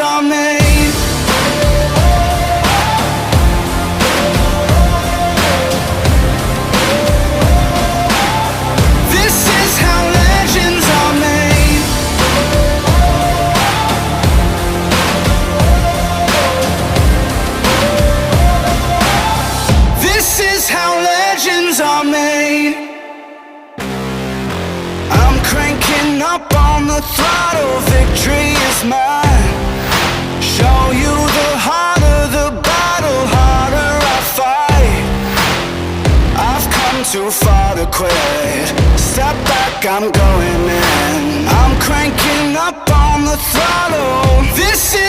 are made. This is how legends are made. This is how legends are made. I'm cranking up on the throttle, victory is mine. Show you the harder the battle, harder I fight. I've come too far to quit. Step back, I'm going in. I'm cranking up on the throttle. This is